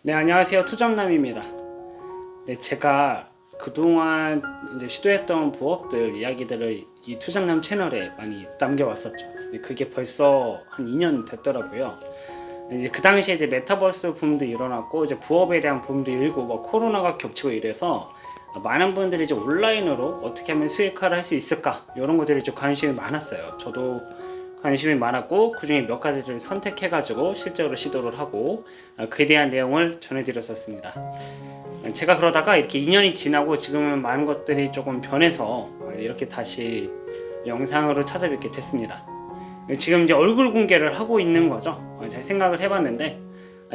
네, 안녕하세요. 투잡남입니다. 네, 제가 그동안 이제 시도했던 부업들 이야기들을 이 투잡남 채널에 많이 남겨왔었죠. 네, 그게 벌써 한 2년 됐더라고요. 이제 그 당시에 이제 메타버스 붐도 일어났고 이제 부업에 대한 붐도 일고 뭐 코로나가 겹치고 이래서 많은 분들이 이제 온라인으로 어떻게 하면 수익화를 할 수 있을까 이런 것들이 좀 관심이 많았어요. 저도 관심이 많았고 그 중에 몇 가지를 선택해 가지고 실제로 시도를 하고 그에 대한 내용을 전해드렸었습니다. 제가 그러다가 이렇게 2년이 지나고 지금은 많은 것들이 조금 변해서 이렇게 다시 영상으로 찾아뵙게 됐습니다. 지금 이제 얼굴 공개를 하고 있는 거죠. 잘 생각을 해봤는데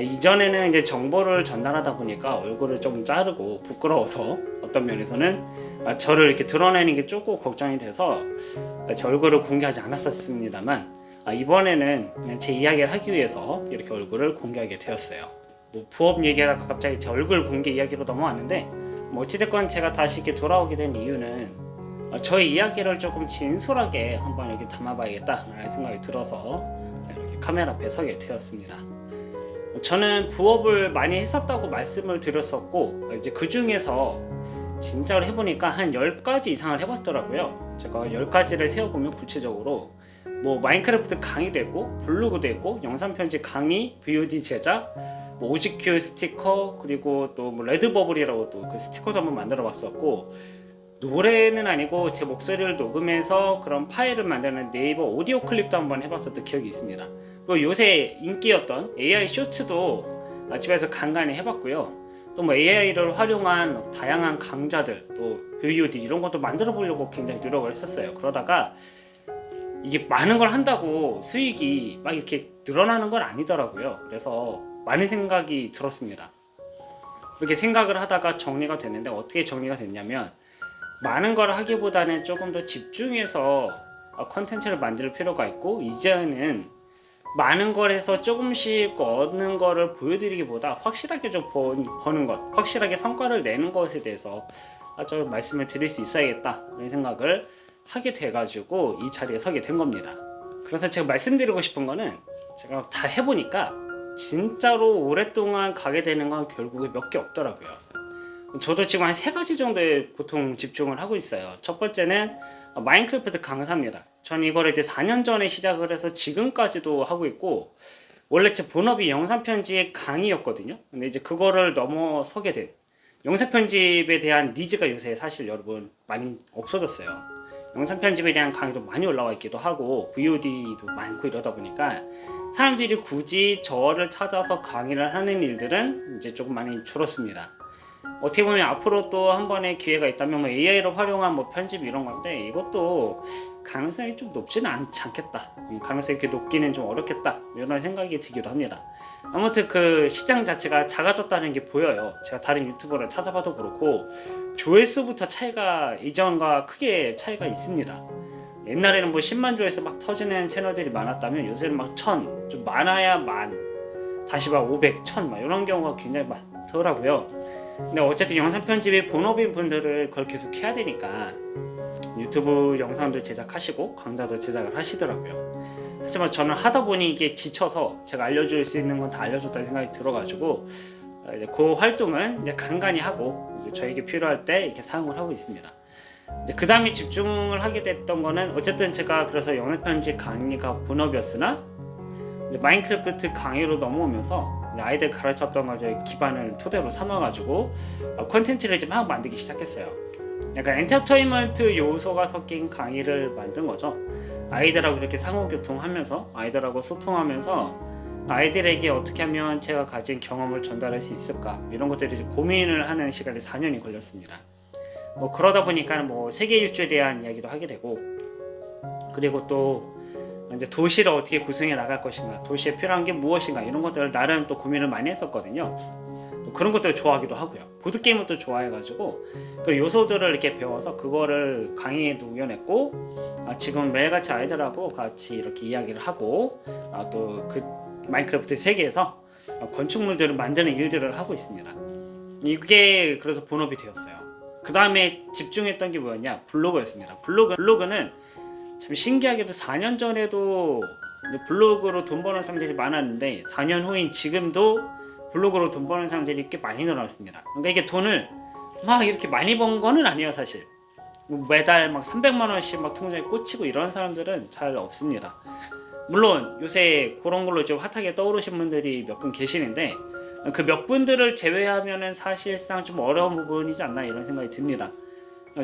이전에는 이제 정보를 전달하다 보니까 얼굴을 좀 자르고 부끄러워서 어떤 면에서는 저를 이렇게 드러내는 게 조금 걱정이 돼서 제 얼굴을 공개하지 않았었습니다만 이번에는 그냥 제 이야기를 하기 위해서 이렇게 얼굴을 공개하게 되었어요. 뭐 부업 얘기하다가 갑자기 제 얼굴 공개 이야기로 넘어왔는데 뭐 어찌됐건 제가 다시 이렇게 돌아오게 된 이유는 저의 이야기를 조금 진솔하게 한번 여기 담아봐야겠다라는 생각이 들어서 이렇게 카메라 앞에 서게 되었습니다. 저는 부업을 많이 했었다고 말씀을 드렸었고 이제 그 중에서 진짜로 해보니까 한 10가지 이상을 해봤더라고요. 제가 10가지를 세워보면 구체적으로 뭐 마인크래프트 강의도 했고 블로그도 했고 영상 편집 강의, VOD 제작, 뭐 OGQ 스티커 그리고 또 뭐 레드버블이라고 또 그 스티커도 한번 만들어 봤었고 노래는 아니고 제 목소리를 녹음해서 그런 파일을 만드는 네이버 오디오 클립도 한번 해봤었던 기억이 있습니다. 그리고 요새 인기였던 AI 쇼츠도 집에서 간간히 해봤고요. 또 뭐 AI를 활용한 다양한 강좌들, 또 VOD 이런 것도 만들어 보려고 굉장히 노력을 했었어요. 그러다가 이게 많은 걸 한다고 수익이 막 이렇게 늘어나는 건 아니더라고요. 그래서 많은 생각이 들었습니다. 이렇게 생각을 하다가 정리가 됐는데 어떻게 정리가 됐냐면 많은 걸 하기보다는 조금 더 집중해서 컨텐츠를 만들 필요가 있고 이제는 많은 걸 해서 조금씩 얻는 거를 보여드리기보다 확실하게 좀 버는 것, 확실하게 성과를 내는 것에 대해서 좀 말씀을 드릴 수 있어야겠다 이런 생각을 하게 돼가지고 이 자리에 서게 된 겁니다. 그래서 제가 말씀드리고 싶은 거는 제가 다 해보니까 진짜로 오랫동안 가게 되는 건 결국에 몇 개 없더라고요. 저도 지금 한 3가지 정도에 보통 집중을 하고 있어요. 첫 번째는 마인크래프트 강사입니다. 전 이걸 이제 4년 전에 시작을 해서 지금까지도 하고 있고 원래 제 본업이 영상 편집 강의였거든요. 근데 이제 그거를 넘어서게 된 영상 편집에 대한 니즈가 요새 사실 여러분 많이 없어졌어요. 영상 편집에 대한 강의도 많이 올라와 있기도 하고 VOD도 많고 이러다 보니까 사람들이 굳이 저를 찾아서 강의를 하는 일들은 이제 조금 많이 줄었습니다. 어떻게 보면 앞으로 또 한 번의 기회가 있다면 뭐 AI를 활용한 뭐 편집 이런 건데 이것도 가능성이 좀 높지는 않겠다. 가능성이 이렇게 높기는 좀 어렵겠다. 이런 생각이 들기도 합니다. 아무튼 그 시장 자체가 작아졌다는 게 보여요. 제가 다른 유튜버를 찾아봐도 그렇고 조회수부터 차이가 이전과 크게 차이가 있습니다. 옛날에는 뭐 10만 조회수 막 터지는 채널들이 많았다면 요새는 막 1000, 좀 많아야 만, 다시 막 500, 1000 막 이런 경우가 굉장히 많더라고요. 근데 어쨌든 영상 편집이 본업인 분들을 그걸 계속 해야 되니까 유튜브 영상도 제작하시고 강좌도 제작을 하시더라고요. 하지만 저는 하다 보니 이게 지쳐서 제가 알려줄 수 있는 건 다 알려줬다는 생각이 들어가지고 이제 그 활동은 이제 간간히 하고 이제 저에게 필요할 때 이렇게 사용을 하고 있습니다. 이제 그 다음에 집중을 하게 됐던 거는 어쨌든 제가 그래서 영상 편집 강의가 본업이었으나 마인크래프트 강의로 넘어오면서 아이들 가르쳤던 걸 기반을 토대로 삼아가지고 콘텐츠를 좀 막 만들기 시작했어요. 약간 엔터테인먼트 요소가 섞인 강의를 만든 거죠. 아이들하고 이렇게 상호교통하면서 아이들하고 소통하면서 아이들에게 어떻게 하면 제가 가진 경험을 전달할 수 있을까 이런 것들을 좀 고민을 하는 시간이 4년이 걸렸습니다. 뭐 그러다 보니까 뭐 세계 일주에 대한 이야기도 하게 되고 그리고 또 이제 도시를 어떻게 구성해 나갈 것인가, 도시에 필요한 게 무엇인가 이런 것들을 나름 또 고민을 많이 했었거든요. 또 그런 것들을 좋아하기도 하고요. 보드게임을 또 좋아해가지고 그 요소들을 이렇게 배워서 그거를 강의에 녹여냈고 지금 매일같이 아이들하고 같이 이렇게 이야기를 하고 또 그 마인크래프트 세계에서 건축물들을 만드는 일들을 하고 있습니다. 이게 그래서 본업이 되었어요. 그 다음에 집중했던 게 뭐였냐? 블로그였습니다. 블로그는 참 신기하게도 4년 전에도 블로그로 돈 버는 사람들이 많았는데 4년 후인 지금도 블로그로 돈 버는 사람들이 꽤 많이 늘어났습니다. 그러니까 이게 돈을 막 이렇게 많이 번 거는 아니에요 사실. 매달 막 300만 원씩 막 통장에 꽂히고 이런 사람들은 잘 없습니다. 물론 요새 그런 걸로 좀 핫하게 떠오르신 분들이 몇 분 계시는데 그 몇 분들을 제외하면은 사실상 좀 어려운 부분이지 않나 이런 생각이 듭니다.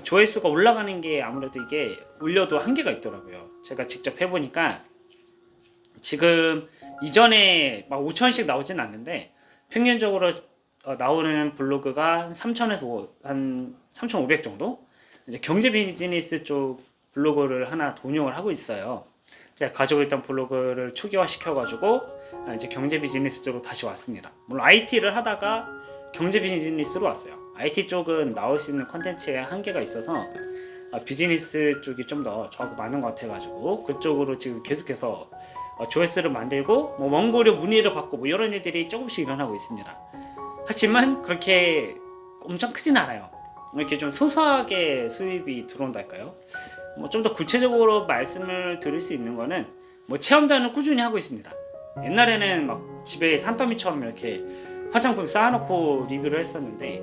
조회수가 올라가는 게 아무래도 이게 올려도 한계가 있더라고요. 제가 직접 해보니까 지금 이전에 막 5천씩 나오진 않는데 평균적으로 나오는 블로그가 한 3천에서 한 3,500 정도? 이제 경제 비즈니스 쪽 블로그를 하나 운영을 하고 있어요. 제가 가지고 있던 블로그를 초기화 시켜가지고 이제 경제 비즈니스 쪽으로 다시 왔습니다. 물론 IT를 하다가 경제 비즈니스로 왔어요. IT 쪽은 나올 수 있는 컨텐츠에 한계가 있어서 비즈니스 쪽이 좀 더 저하고 맞는 것 같아가지고 그쪽으로 지금 계속해서 조회수를 만들고 뭐 원고료 문의를 받고 뭐 이런 일들이 조금씩 일어나고 있습니다. 하지만 그렇게 엄청 크진 않아요. 이렇게 좀 소소하게 수입이 들어온달까요? 뭐 좀 더 구체적으로 말씀을 드릴 수 있는 거는 뭐 체험단을 꾸준히 하고 있습니다. 옛날에는 막 집에 산더미처럼 이렇게 화장품 쌓아놓고 리뷰를 했었는데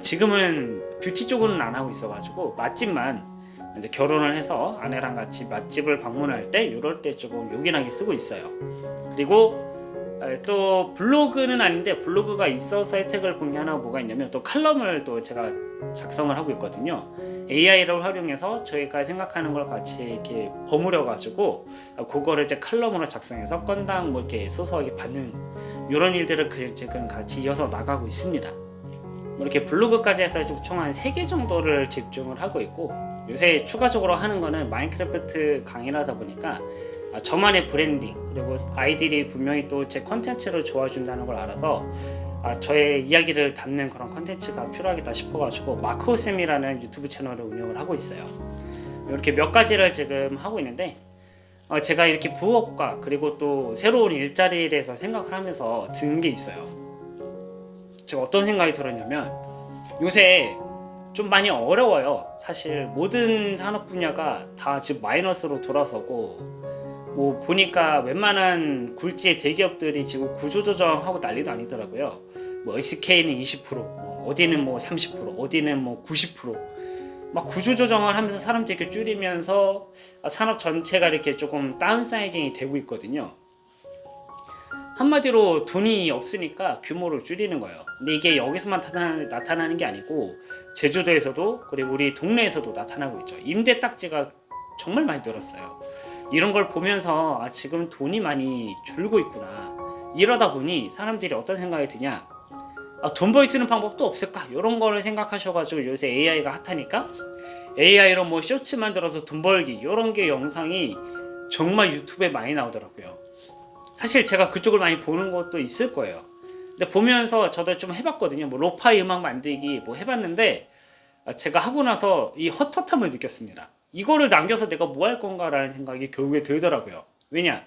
지금은 뷰티 쪽은 안 하고 있어가지고 맛집만 이제 결혼을 해서 아내랑 같이 맛집을 방문할 때 이럴 때 조금 요긴하게 쓰고 있어요. 그리고 또 블로그는 아닌데 블로그가 있어서 혜택을 본 게 하나 뭐가 있냐면 또 칼럼을 또 제가 작성을 하고 있거든요. AI를 활용해서 저희가 생각하는 걸 같이 이렇게 버무려 가지고 그거를 이제 칼럼으로 작성해서 건당 뭐 이렇게 소소하게 받는 이런 일들을 지금 같이 이어서 나가고 있습니다. 뭐 이렇게 블로그까지 해서 총 한 3개 정도를 집중을 하고 있고 요새 추가적으로 하는 거는 마인크래프트 강의라다 보니까 저만의 브랜딩 그리고 아이들이 분명히 또 제 컨텐츠를 좋아해 준다는 걸 알아서 저의 이야기를 담는 그런 컨텐츠가 필요하겠다 싶어가지고 마크오쌤이라는 유튜브 채널을 운영을 하고 있어요. 이렇게 몇 가지를 지금 하고 있는데 제가 이렇게 부업과 그리고 또 새로운 일자리에 대해서 생각을 하면서 드는 게 있어요. 제가 어떤 생각이 들었냐면 요새 좀 많이 어려워요. 사실 모든 산업 분야가 다 지금 마이너스로 돌아서고 뭐 보니까 웬만한 굴지의 대기업들이 지금 구조조정하고 난리도 아니더라고요. 뭐 SK는 20%, 어디는 뭐 30%, 어디는 뭐 90%막 구조조정을 하면서 사람들이 이렇게 줄이면서 산업 전체가 이렇게 조금 다운사이징이 되고 있거든요. 한마디로 돈이 없으니까 규모를 줄이는 거예요. 근데 이게 여기서만 나타나는 게 아니고 제주도에서도 그리고 우리 동네에서도 나타나고 있죠. 임대 딱지가 정말 많이 늘었어요. 이런 걸 보면서 지금 돈이 많이 줄고 있구나. 이러다 보니 사람들이 어떤 생각이 드냐, 돈 벌 수 있는 방법도 없을까? 이런 거를 생각하셔가지고 요새 AI가 핫하니까 AI로 뭐 쇼츠 만들어서 돈 벌기 이런 게 영상이 정말 유튜브에 많이 나오더라고요. 사실 제가 그쪽을 많이 보는 것도 있을 거예요. 근데 보면서 저도 좀 해봤거든요. 뭐 로파이 음악 만들기 뭐 해봤는데 제가 하고 나서 이 헛헛함을 느꼈습니다. 이거를 남겨서 내가 뭐 할 건가라는 생각이 결국에 들더라고요. 왜냐?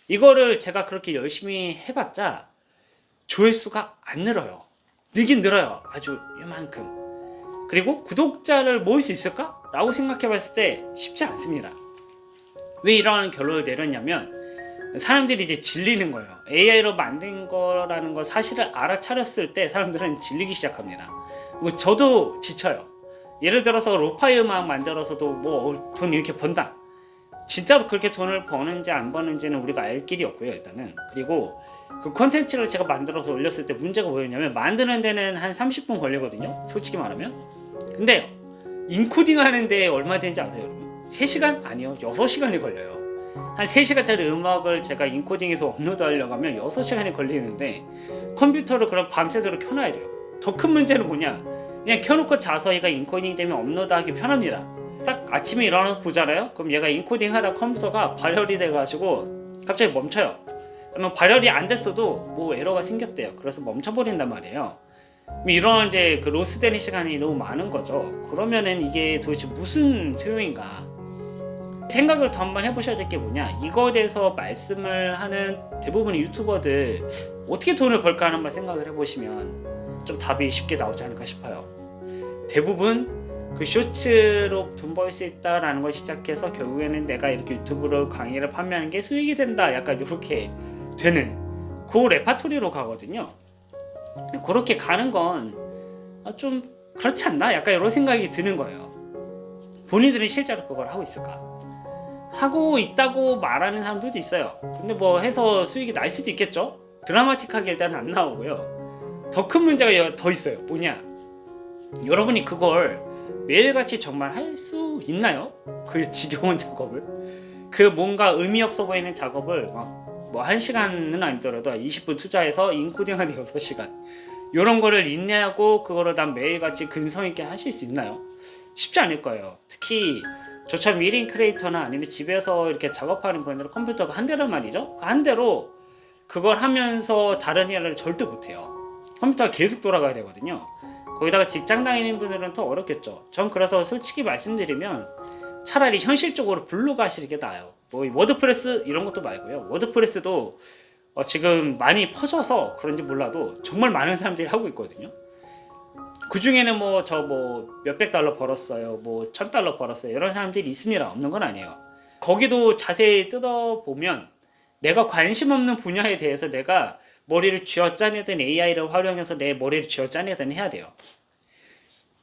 이거를 제가 그렇게 열심히 해봤자 조회수가 안 늘어요. 늘긴 늘어요. 아주 이만큼. 그리고 구독자를 모을 수 있을까? 라고 생각해봤을 때 쉽지 않습니다. 왜 이런 결론을 내렸냐면 사람들이 이제 질리는 거예요. AI로 만든 거라는 걸 사실을 알아차렸을 때 사람들은 질리기 시작합니다. 뭐 저도 지쳐요. 예를 들어서 로파이 음악 만들어서도 뭐 돈 이렇게 번다. 진짜로 그렇게 돈을 버는지 안 버는지는 우리가 알 길이 없고요, 일단은. 그리고 그 콘텐츠를 제가 만들어서 올렸을 때 문제가 뭐였냐면 만드는 데는 한 30분 걸리거든요, 솔직히 말하면. 근데 인코딩 하는데 얼마 되는지 아세요, 여러분? 3시간? 아니요, 6시간이 걸려요. 한 3시간짜리 음악을 제가 인코딩해서 업로드 하려고 하면 6시간이 걸리는데 컴퓨터를 그럼 밤새도록 켜놔야 돼요. 더 큰 문제는 뭐냐, 그냥 켜놓고 자서 얘가 인코딩 되면 업로드하기 편합니다. 딱 아침에 일어나서 보잖아요. 그럼 얘가 인코딩 하다 컴퓨터가 발열이 돼가지고 갑자기 멈춰요. 그러면 발열이 안 됐어도 뭐 에러가 생겼대요. 그래서 멈춰버린단 말이에요. 이런 이제 그 로스되는 시간이 너무 많은 거죠. 그러면은 이게 도대체 무슨 소용인가? 생각을 더 한번 해보셔야 될 게 뭐냐, 이거에 대해서 말씀을 하는 대부분의 유튜버들 어떻게 돈을 벌까 하는 걸 생각을 해보시면 좀 답이 쉽게 나오지 않을까 싶어요. 대부분 그 쇼츠로 돈 벌 수 있다라는 걸 시작해서 결국에는 내가 이렇게 유튜브로 강의를 판매하는 게 수익이 된다, 약간 이렇게 되는 그 레파토리로 가거든요. 그렇게 가는 건 좀 그렇지 않나? 약간 이런 생각이 드는 거예요. 본인들은 실제로 그걸 하고 있을까? 하고 있다고 말하는 사람들도 있어요. 근데 뭐 해서 수익이 날 수도 있겠죠? 드라마틱하게 일단 안 나오고요. 더 큰 문제가 더 있어요. 뭐냐? 여러분이 그걸 매일같이 정말 할 수 있나요? 그 지겨운 작업을, 그 뭔가 의미 없어 보이는 작업을 막 뭐 1시간은 아니더라도 20분 투자해서 인코딩 한 6시간 이런 거를 있냐고, 그거를 난 매일같이 근성 있게 하실 수 있나요? 쉽지 않을 거예요. 특히 저처럼 1인 크리에이터나 아니면 집에서 이렇게 작업하는 분들은 컴퓨터가 한 대란 말이죠. 한 대로 그걸 하면서 다른 일을 절대 못해요. 컴퓨터가 계속 돌아가야 되거든요. 거기다가 직장 다니는 분들은 더 어렵겠죠. 전 그래서 솔직히 말씀드리면 차라리 현실적으로 블로그 하시는 게 나아요. 뭐 워드프레스 이런 것도 말고요. 워드프레스도 지금 많이 퍼져서 그런지 몰라도 정말 많은 사람들이 하고 있거든요. 그 중에는 뭐 저 뭐 몇백 달러 벌었어요, 뭐 1000달러 벌었어요, 이런 사람들이 있습니다. 없는 건 아니에요. 거기도 자세히 뜯어보면 내가 관심 없는 분야에 대해서 내가 머리를 쥐어짜내든 AI를 활용해서 내 머리를 쥐어짜내든 해야 돼요.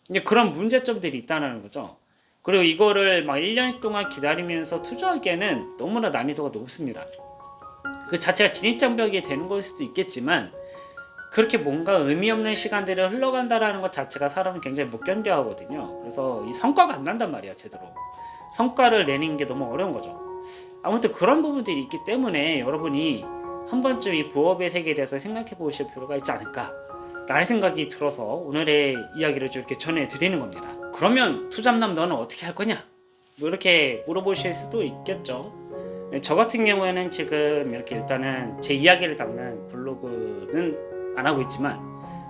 이제 그런 문제점들이 있다는 거죠. 그리고 이거를 막 1년 동안 기다리면서 투자하기에는 너무나 난이도가 높습니다. 그 자체가 진입장벽이 되는 걸 수도 있겠지만, 그렇게 뭔가 의미 없는 시간들이 흘러간다라는 것 자체가 사람은 굉장히 못 견뎌 하거든요. 그래서 이 성과가 안 난단 말이야, 제대로. 성과를 내는 게 너무 어려운 거죠. 아무튼 그런 부분들이 있기 때문에 여러분이 한 번쯤 이 부업의 세계에 대해서 생각해 보실 필요가 있지 않을까 라는 생각이 들어서 오늘의 이야기를 좀 이렇게 전해드리는 겁니다. 그러면 투잡남 너는 어떻게 할 거냐? 뭐 이렇게 물어보실 수도 있겠죠. 저 같은 경우에는 지금 이렇게 일단은 제 이야기를 담는 블로그는 안 하고 있지만,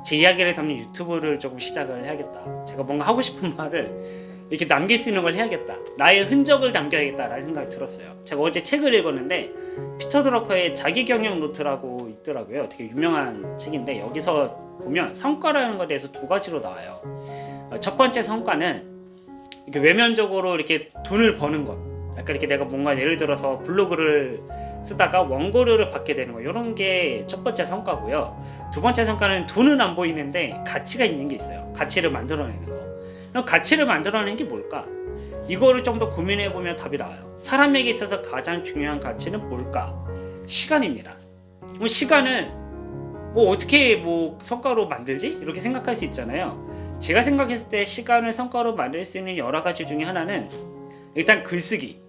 제 이야기를 담는 유튜브를 조금 시작을 해야겠다. 제가 뭔가 하고 싶은 말을 이렇게 남길 수 있는 걸 해야겠다. 나의 흔적을 남겨야겠다라는 생각이 들었어요. 제가 어제 책을 읽었는데 피터 드러커의 자기경영 노트라고 있더라고요. 되게 유명한 책인데, 여기서 보면 성과라는 것에 대해서 두 가지로 나와요. 첫 번째 성과는 이렇게 외면적으로 이렇게 돈을 버는 것. 약간 이렇게 내가 뭔가 예를 들어서 블로그를 쓰다가 원고료를 받게 되는 거, 이런 게 첫 번째 성과고요. 두 번째 성과는 돈은 안 보이는데 가치가 있는 게 있어요. 가치를 만들어내는 거. 그럼 가치를 만들어내는 게 뭘까? 이거를 좀 더 고민해 보면 답이 나와요. 사람에게 있어서 가장 중요한 가치는 뭘까? 시간입니다. 그럼 시간을 뭐 어떻게 뭐 성과로 만들지? 이렇게 생각할 수 있잖아요. 제가 생각했을 때 시간을 성과로 만들 수 있는 여러 가지 중에 하나는 일단 글쓰기.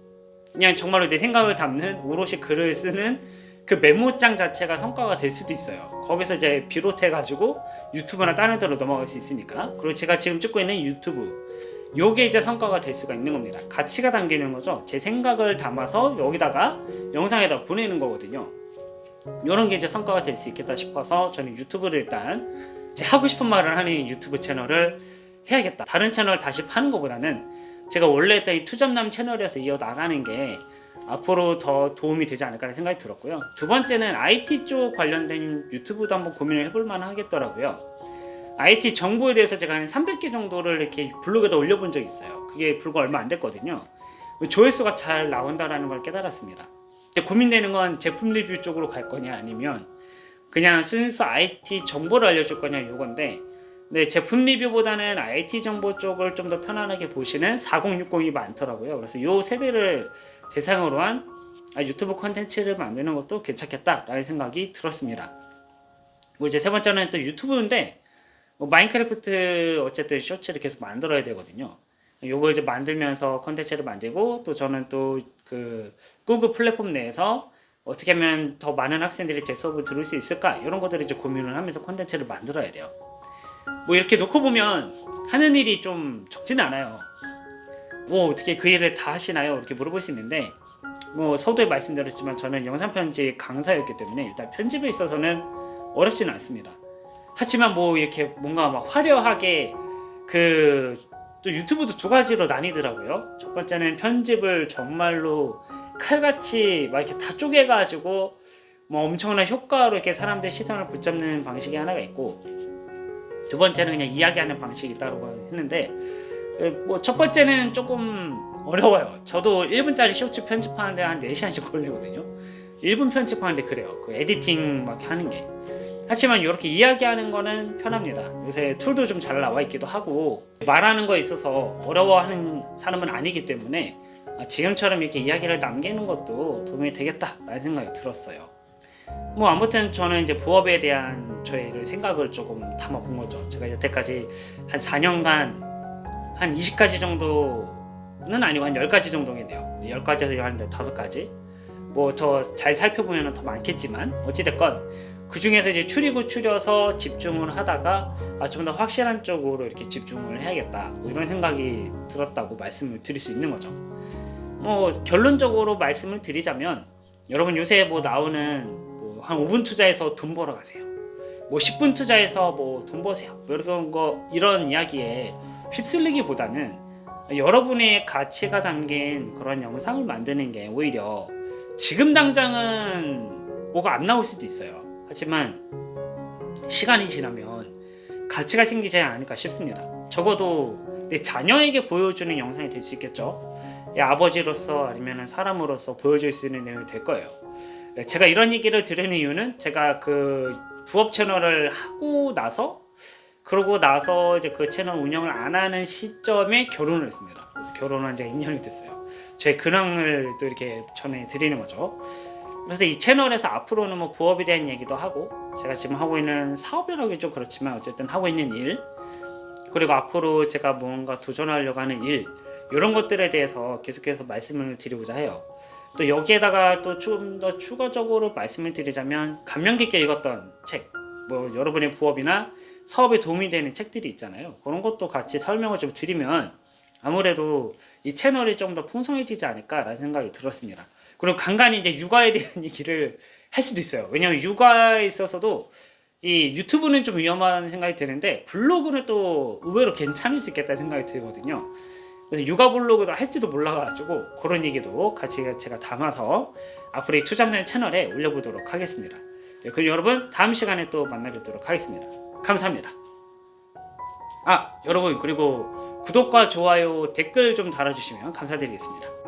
그냥 정말로 내 생각을 담는, 오롯이 글을 쓰는 그 메모장 자체가 성과가 될 수도 있어요. 거기서 이제 비롯해가지고 유튜브나 다른 데로 넘어갈 수 있으니까. 그리고 제가 지금 찍고 있는 유튜브, 요게 이제 성과가 될 수가 있는 겁니다. 가치가 담기는 거죠. 제 생각을 담아서 여기다가 영상에다 보내는 거거든요. 요런 게 이제 성과가 될 수 있겠다 싶어서 저는 유튜브를 일단 제 하고 싶은 말을 하는 유튜브 채널을 해야겠다. 다른 채널 다시 파는 것보다는 제가 원래 했던 이 투잡남 채널에서 이어나가는 게 앞으로 더 도움이 되지 않을까 생각이 들었고요. 두 번째는 IT 쪽 관련된 유튜브도 한번 고민을 해볼 만 하겠더라고요. IT 정보에 대해서 제가 한 300개 정도를 이렇게 블로그에다 올려본 적이 있어요. 그게 불과 얼마 안 됐거든요. 조회수가 잘 나온다는 걸 깨달았습니다. 근데 고민되는 건 제품 리뷰 쪽으로 갈 거냐, 아니면 그냥 순수 IT 정보를 알려줄 거냐, 요건데, 네, 제품 리뷰보다는 IT 정보 쪽을 좀 더 편안하게 보시는 4060이 많더라고요. 그래서 이 세대를 대상으로 한 유튜브 콘텐츠를 만드는 것도 괜찮겠다라는 생각이 들었습니다. 뭐 이제 세 번째는 또 유튜브인데, 뭐 마인크래프트 어쨌든 쇼츠를 계속 만들어야 되거든요. 요거 이제 만들면서 콘텐츠를 만들고, 또 저는 또 그 구글 플랫폼 내에서 어떻게 하면 더 많은 학생들이 제 수업을 들을 수 있을까, 이런 것들을 이제 고민을 하면서 콘텐츠를 만들어야 돼요. 뭐 이렇게 놓고 보면 하는 일이 좀 적지는 않아요. 뭐 어떻게 그 일을 다 하시나요? 이렇게 물어볼 수 있는데, 뭐 서두에 말씀드렸지만 저는 영상 편집 강사였기 때문에 일단 편집에 있어서는 어렵지는 않습니다. 하지만 뭐 이렇게 뭔가 막 화려하게 또 유튜브도 두 가지로 나뉘더라고요. 첫 번째는 편집을 정말로 칼같이 막 이렇게 다 쪼개가지고 뭐 엄청난 효과로 이렇게 사람들 시선을 붙잡는 방식이 하나가 있고, 두 번째는 그냥 이야기하는 방식이 따로 했는데, 뭐 첫 번째는 조금 어려워요. 저도 1분짜리 쇼츠 편집하는데 한 4시간씩 걸리거든요. 1분 편집하는데 그래요. 그 에디팅 막 하는 게. 하지만 이렇게 이야기하는 거는 편합니다. 요새 툴도 좀 잘 나와 있기도 하고 말하는 거에 있어서 어려워하는 사람은 아니기 때문에 지금처럼 이렇게 이야기를 남기는 것도 도움이 되겠다라는 생각이 들었어요. 뭐 아무튼 저는 이제 부업에 대한 저의 생각을 조금 담아본 거죠. 제가 여태까지 한 4년간 한 20가지 정도는 아니고 한 10가지 정도겠네요. 10가지에서 한 15가지. 뭐 더 잘 살펴보면 더 많겠지만 어찌됐건 그 중에서 이제 추려서 집중을 하다가 좀 더 확실한 쪽으로 이렇게 집중을 해야겠다. 뭐 이런 생각이 들었다고 말씀을 드릴 수 있는 거죠. 뭐 결론적으로 말씀을 드리자면 여러분 요새 뭐 나오는 뭐 한 5분 투자해서 돈 벌어 가세요. 뭐 10분 투자해서 뭐 돈 버세요. 뭐 이런 이야기에 휩쓸리기보다는 여러분의 가치가 담긴 그런 영상을 만드는 게 오히려 지금 당장은 뭐가 안 나올 수도 있어요. 하지만 시간이 지나면 가치가 생기지 않을까 싶습니다. 적어도 내 자녀에게 보여주는 영상이 될 수 있겠죠. 아버지로서 아니면 사람으로서 보여줄 수 있는 내용이 될 거예요. 제가 이런 얘기를 드리는 이유는 제가 그 부업 채널을 하고 나서 그러고 나서 이제 그 채널 운영을 안 하는 시점에 결혼을 했습니다. 그래서 결혼한 지가 2년이 됐어요. 제 근황을 또 이렇게 전해드리는 거죠. 그래서 이 채널에서 앞으로는 뭐 부업에 대한 얘기도 하고 제가 지금 하고 있는 사업이라고 좀 그렇지만 어쨌든 하고 있는 일 그리고 앞으로 제가 뭔가 도전하려고 하는 일 이런 것들에 대해서 계속해서 말씀을 드리고자 해요. 또 여기에다가 또 좀 더 추가적으로 말씀을 드리자면 감명 깊게 읽었던 책, 뭐 여러분의 부업이나 사업에 도움이 되는 책들이 있잖아요. 그런 것도 같이 설명을 좀 드리면 아무래도 이 채널이 좀 더 풍성해지지 않을까라는 생각이 들었습니다. 그리고 간간히 이제 육아에 대한 얘기를 할 수도 있어요. 왜냐하면 육아에 있어서도 이 유튜브는 좀 위험한 생각이 드는데 블로그는 또 의외로 괜찮을 수 있겠다는 생각이 들거든요. 그래서 육아 블로그도 할지도 몰라가지고 그런 얘기도 같이 제가 담아서 앞으로 이 투잡님 채널에 올려보도록 하겠습니다. 그럼 여러분 다음 시간에 또 만나뵙도록 하겠습니다. 감사합니다. 여러분 그리고 구독과 좋아요 댓글 좀 달아주시면 감사드리겠습니다.